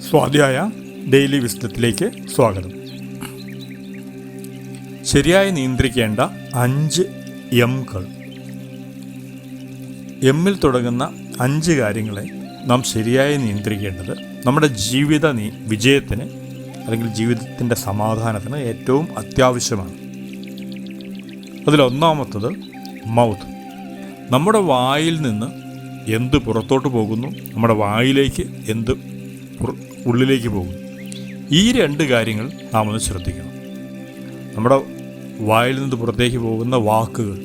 സ്വാധ്യായ ഡെയിലി വിസ്ഡത്തിലേക്ക് സ്വാഗതം. ശരിയായി നിയന്ത്രിക്കേണ്ട 5 എംകൾ. എമ്മിൽ തുടങ്ങുന്ന 5 കാര്യങ്ങളെ നാം ശരിയായി നിയന്ത്രിക്കേണ്ടത് നമ്മുടെ വിജയത്തിന് അല്ലെങ്കിൽ ജീവിതത്തിൻ്റെ സമാധാനത്തിന് ഏറ്റവും അത്യാവശ്യമാണ്. അതിലൊന്നാമത്തത് മൗത്ത്. നമ്മുടെ വായിൽ നിന്ന് എന്ത് പുറത്തോട്ട് പോകുന്നു, നമ്മുടെ വായിലേക്ക് എന്ത് ഉള്ളിലേക്ക് പോകുന്നു, ഈ 2 കാര്യങ്ങൾ നാം ഒന്ന് ശ്രദ്ധിക്കണം. നമ്മുടെ വായിൽ നിന്ന് പുറത്തേക്ക് പോകുന്ന വാക്കുകൾ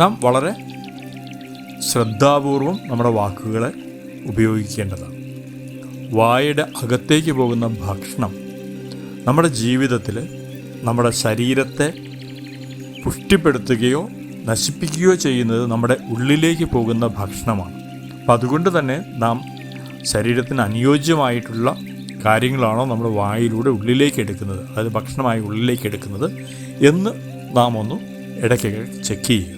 നാം വളരെ ശ്രദ്ധാപൂർവം നമ്മുടെ വാക്കുകളെ ഉപയോഗിക്കേണ്ടതാണ്. വായുടെ അകത്തേക്ക് പോകുന്ന ഭക്ഷണം നമ്മുടെ ജീവിതത്തിൽ നമ്മുടെ ശരീരത്തെ പുഷ്ടിപ്പെടുത്തുകയോ നശിപ്പിക്കുകയോ ചെയ്യുന്നത് നമ്മുടെ ഉള്ളിലേക്ക് പോകുന്ന ഭക്ഷണമാണ്. അപ്പം അതുകൊണ്ട് തന്നെ നാം ശരീരത്തിന് അനുയോജ്യമായിട്ടുള്ള കാര്യങ്ങളാണോ നമ്മുടെ വായിലൂടെ ഉള്ളിലേക്ക് എടുക്കുന്നത്, അതായത് ഭക്ഷണമായി ഉള്ളിലേക്ക് എടുക്കുന്നത് എന്ന് നാം ഒന്ന് ഇടയ്ക്കൊക്കെ ചെക്ക് ചെയ്യുക.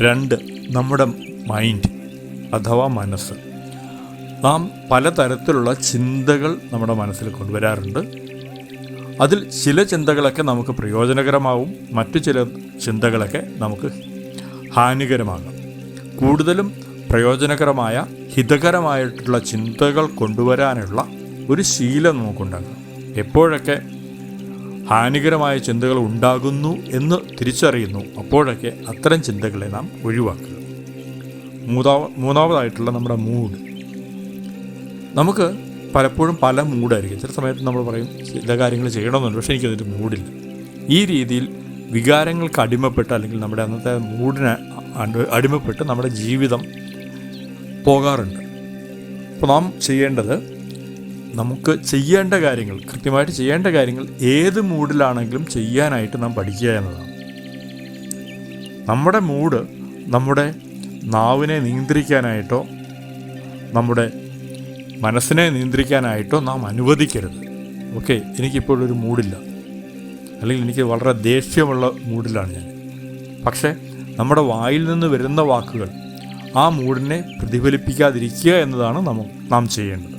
2, നമ്മുടെ മൈൻഡ് അഥവാ മനസ്സ്. നാം പലതരത്തിലുള്ള ചിന്തകൾ നമ്മുടെ മനസ്സിൽ കൊണ്ടുവരാറുണ്ട്. അതിൽ ചില ചിന്തകളൊക്കെ നമുക്ക് പ്രയോജനകരമാവും, മറ്റു ചില ചിന്തകളൊക്കെ നമുക്ക് ഹാനികരമാകാം. കൂടുതലും പ്രയോജനകരമായ ഹിതകരമായിട്ടുള്ള ചിന്തകൾ കൊണ്ടുവരാനുള്ള ഒരു ശീലം നമുക്കുണ്ടാകും. എപ്പോഴൊക്കെ ഹാനികരമായ ചിന്തകൾ ഉണ്ടാകുന്നു എന്ന് തിരിച്ചറിയുന്നു, അപ്പോഴൊക്കെ അത്തരം ചിന്തകളെ നാം ഒഴിവാക്കുക. മൂന്നാമതായിട്ടുള്ള നമ്മുടെ മൂഡ്. നമുക്ക് പലപ്പോഴും പല മൂഡായിരിക്കും. ചില സമയത്ത് നമ്മൾ പറയും ചില കാര്യങ്ങൾ ചെയ്യണമെന്നുണ്ട്, പക്ഷേ എനിക്കതിൻ്റെ മൂഡില്ല. ഈ രീതിയിൽ വികാരങ്ങൾക്ക് അടിമപ്പെട്ട് അല്ലെങ്കിൽ നമ്മുടെ അന്നത്തെ മൂഡിന് അടിമപ്പെട്ട് നമ്മുടെ ജീവിതം പോകാറുണ്ട്. അപ്പോൾ നാം ചെയ്യേണ്ടത്, നമുക്ക് ചെയ്യേണ്ട കാര്യങ്ങൾ, കൃത്യമായിട്ട് ചെയ്യേണ്ട കാര്യങ്ങൾ ഏത് മൂഡിലാണെങ്കിലും ചെയ്യാനായിട്ട് നാം പഠിക്കുക എന്നതാണ്. നമ്മുടെ മൂഡ് നമ്മുടെ നാവിനെ നിയന്ത്രിക്കാനായിട്ടോ നമ്മുടെ മനസ്സിനെ നിയന്ത്രിക്കാനായിട്ടോ നാം അനുവദിക്കരുത്. ഓക്കെ, എനിക്കിപ്പോഴൊരു മൂഡില്ല, അല്ലെങ്കിൽ എനിക്ക് വളരെ ദേഷ്യമുള്ള മൂഡിലാണ് ഞാൻ. പക്ഷേ നമ്മുടെ വായിൽ നിന്ന് വരുന്ന വാക്കുകൾ ആ മൂഡിനെ പ്രതിഫലിപ്പിക്കാതിരിക്കുക എന്നതാണ് നാം ചെയ്യേണ്ടത്.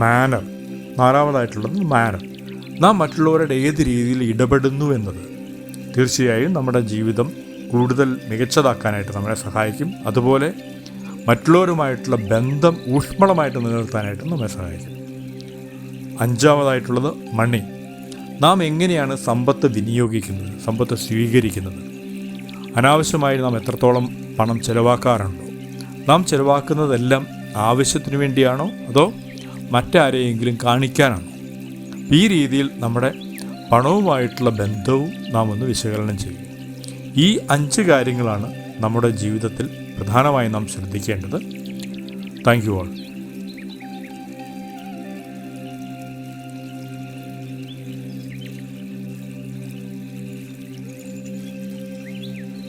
മാനർ. 4-ാമതായിട്ടുള്ളത് മാനർ. നാം മറ്റുള്ളവരുടെ ഏത് രീതിയിൽ ഇടപെടുന്നു എന്നത് തീർച്ചയായും നമ്മുടെ ജീവിതം കൂടുതൽ മികച്ചതാക്കാനായിട്ട് നമ്മളെ സഹായിക്കും. അതുപോലെ മറ്റുള്ളവരുമായിട്ടുള്ള ബന്ധം ഊഷ്മളമായിട്ട് നിലനിർത്താനായിട്ട് നമ്മെ സഹായിക്കും. 5-ാമതായിട്ടുള്ളത് മണി. നാം എങ്ങനെയാണ് സമ്പത്ത് വിനിയോഗിക്കുന്നത്, സമ്പത്ത് സ്വീകരിക്കുന്നത്? അനാവശ്യമായി നാം എത്രത്തോളം പണം ചിലവാക്കാറുണ്ടോ? നാം ചിലവാക്കുന്നതെല്ലാം ആവശ്യത്തിന് വേണ്ടിയാണോ അതോ മറ്റാരെയെങ്കിലും കാണിക്കാനാണോ? ഈ രീതിയിൽ നമ്മുടെ പണവുമായിട്ടുള്ള ബന്ധവും നാം ഒന്ന് വിശകലനം ചെയ്യും. ഈ 5 കാര്യങ്ങളാണ് നമ്മുടെ ജീവിതത്തിൽ പ്രധാനമായും നാം ശ്രദ്ധിക്കേണ്ടത്. Thank you all.